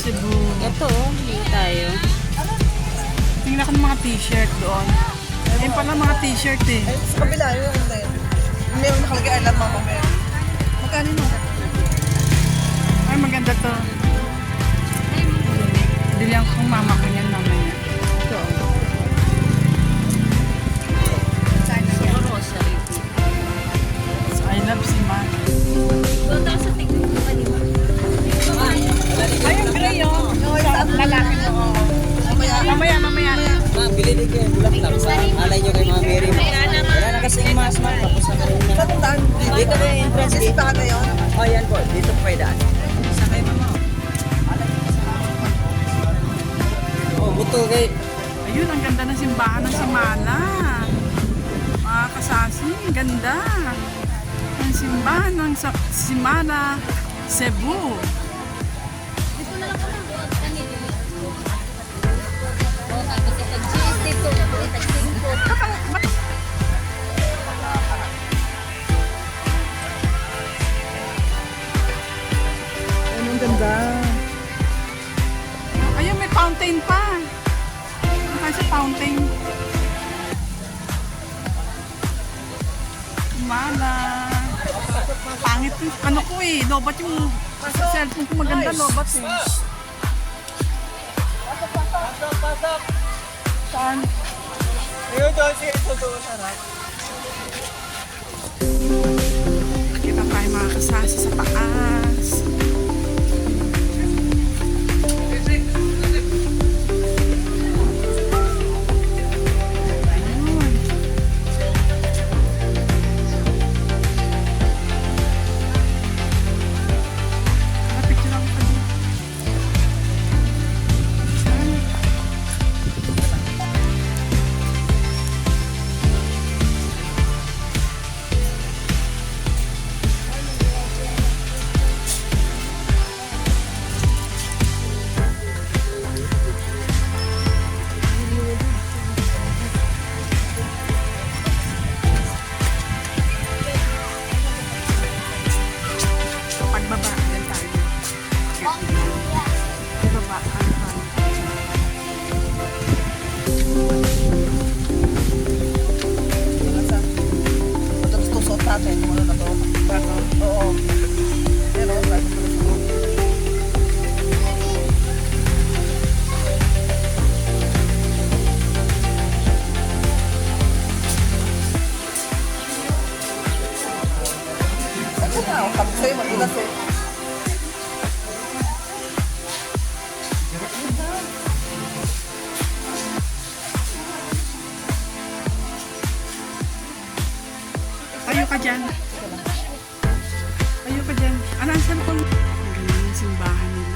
Cebu. Ito, hindi tayo. Tingnan ko ng mga t-shirt doon. Ayun pala mga t-shirt eh. Ay, sa kabila, yun ang tayo. May nakalagay, I love Mama Mary. Magkano yun? Ay, maganda to. Bilihan ko mama ko yan mamaya. Ito. Rosary. So, I love si Ma. Doon daw sa tingin ko kanina. Ay, yung gray oh. Sa lalaki mo. Mamaya. Ma, bili din kayo bulak lang sa alay nyo kay Mama Mary. Wala na kasing mas, ma. Tapos na kayo na. Saan daan? Dito ba yung entrance? Kasi baka na yun. Oh, yan po. Dito po kayo daan. Sa kayo, mama. Oh, buto kay. Ayun, ang ganda ng simbahan ng Simana. Mga kasasi, ganda. Ang simbahan ng Simana, Cebu. Dito na lang kami. Kanina. Oh, tapos itag-cheese dito. Itag-cheese. Ayun, ang ganda. Ayun, may fountain pa. Ay, sa fountain. Simana. Pangit yung ano ko eh. Lobat yung cellphone ko maganda. Lobat eh. Saan? Ayun, doon siya. Ito doon, sarap. Kita tayo mga kasasi sa taas. Ayun. Picture ako pa dito. Pagbaba, yan tayo. Pagbaba, ano pa? Tapos tusot natin. Ano na to? Oo. Yan o, tayo tusot. Ano na? Ang sabi sa'yo, magulas eh. Tayo ka dyan. Tayo ka dyan. Ano ang cellphone? Ang ganda ng simbahan nila.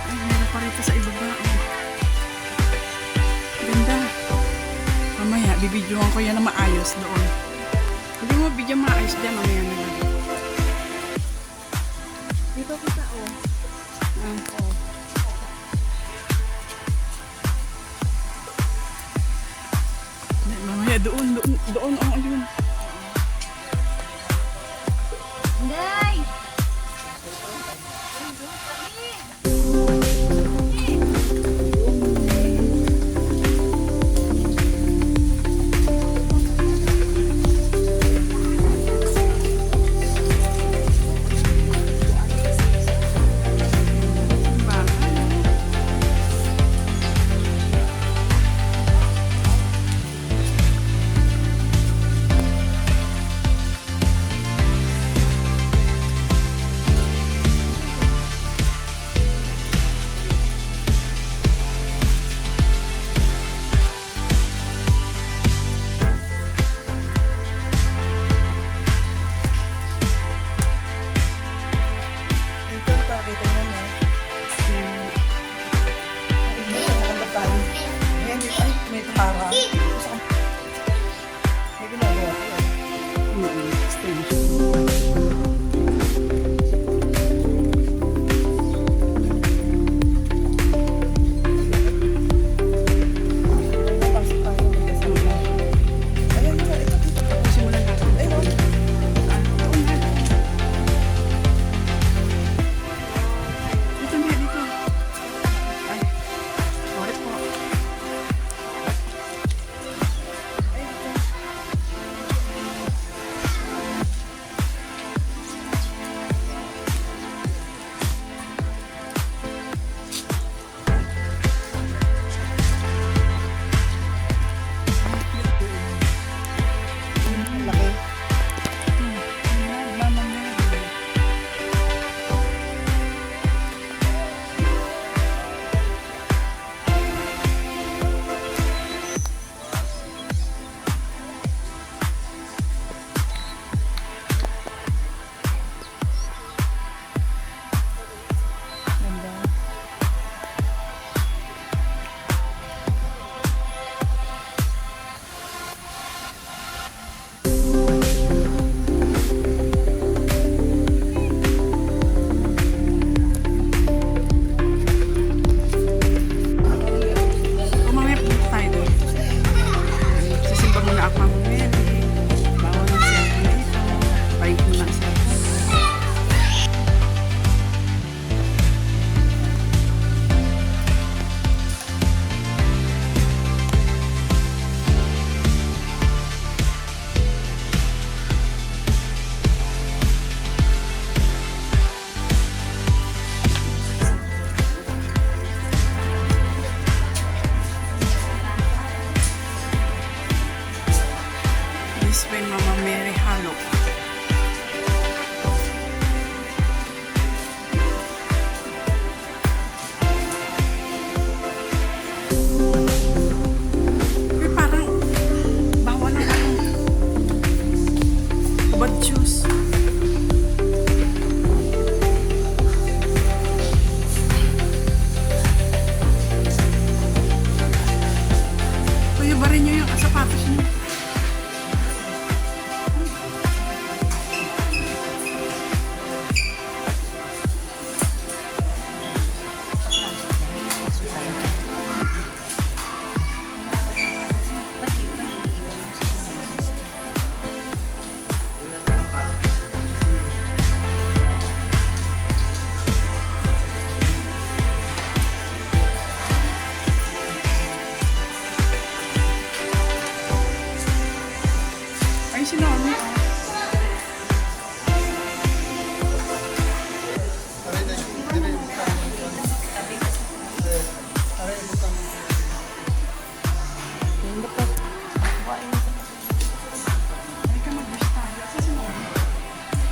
Ay, meron pa rito sa ibaba. Oh. Ganda. Mamaya, bibidyoan ko yan na maayos doon. Hindi mo bidyo maayos dyan, mamaya na lang. Dito kita, oh. Ah. Hindi, mamaya doon, oh, ayun. Day!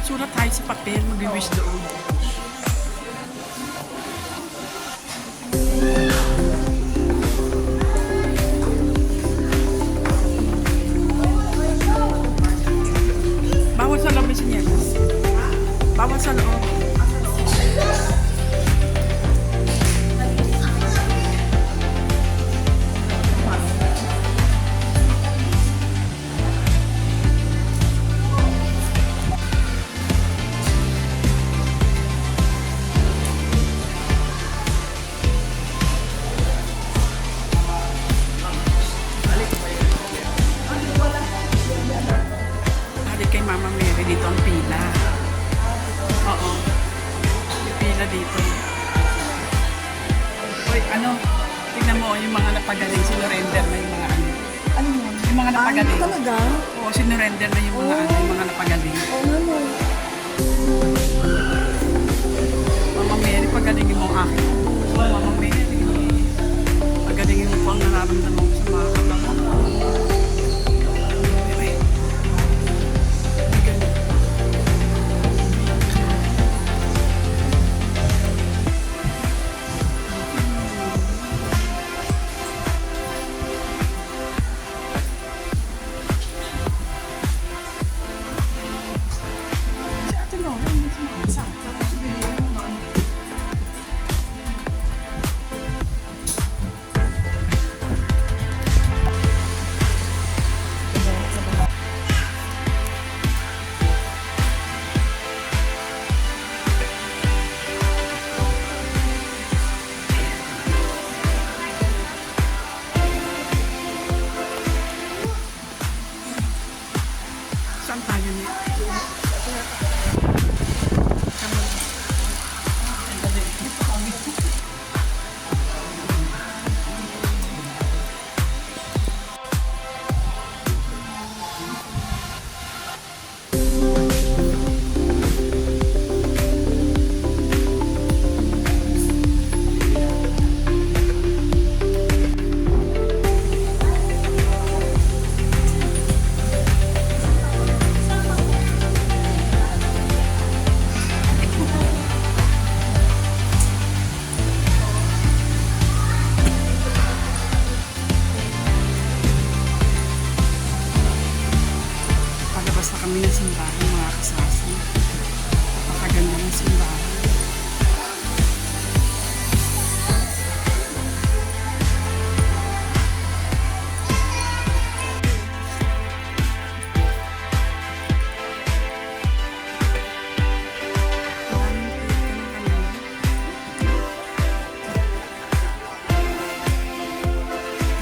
Sulat tayo sa papel, mag-wish doon. Bawal sa loob yung sinyelas. Bawal sa loob. Hari kay Mama Mary, dito ang pila. Oo. May pila dito. Uy, ano? Tingnan mo, yung mga napagaling, sinurrender na yung mga ano. Ano yun? Yung mga napagaling. Talaga? Oo, sinurrender na yung mga ano, yung mga napagaling. Oo nga. Mama Mary, pagalingin mo ang akin. Mama Mary, pagalingin mo po ang nararamdaman ko sa mga katawan. Mary. Ganun. Si Ate Laura, hindi sumakasama. Tapos binigyan mo na ano. Saan tayo niya? Palabas na kami ng simbahan, mga kasasi. Napakaganda ng simbahan.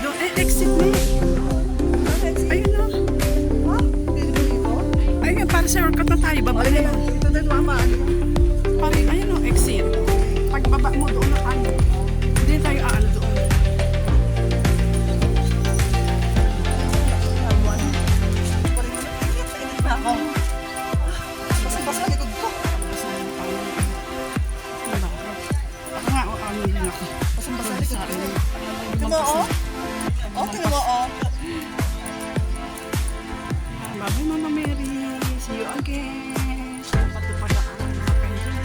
Doon, exit na eh. Ayun na. Ayun, para sa shortcut na tayo. Baba na yun. Ito din, mama. Para, ayun o, exit. Pagbaba mo doon na tayo. Hindi tayo aano doon. Ako. Basta likod ko. Ako nga, o ano yun ako. Basta likod ko. Tingnan mo, oh. Oh, tingnan mo, oh. Bye, Mama Mary. See you again. Patupad ako ng mga pension.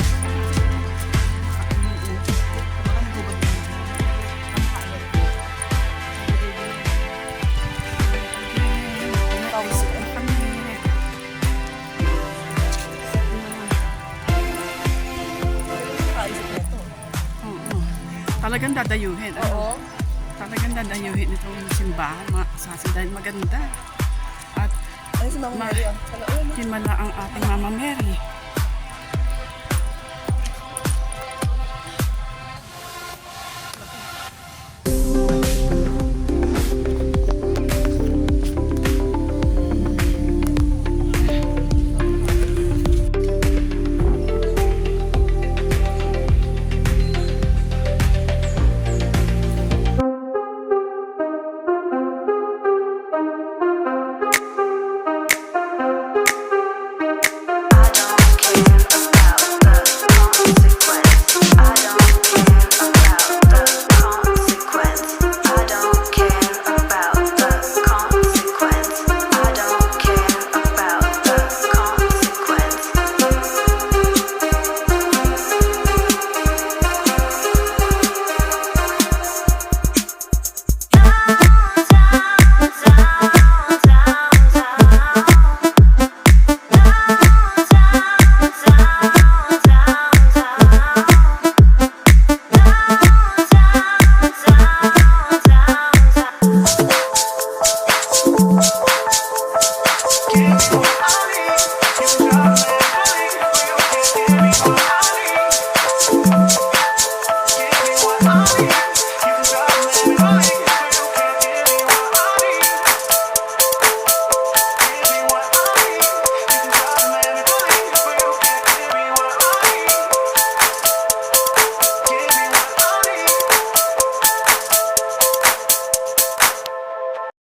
Talagang dadayuhin. Oo. Talagang dadayuhin itong simbahan, mga kasasi, dahil maganda. At Ay, si Mama Mary, oh. Kalaon. himala ang ating Mama Mary.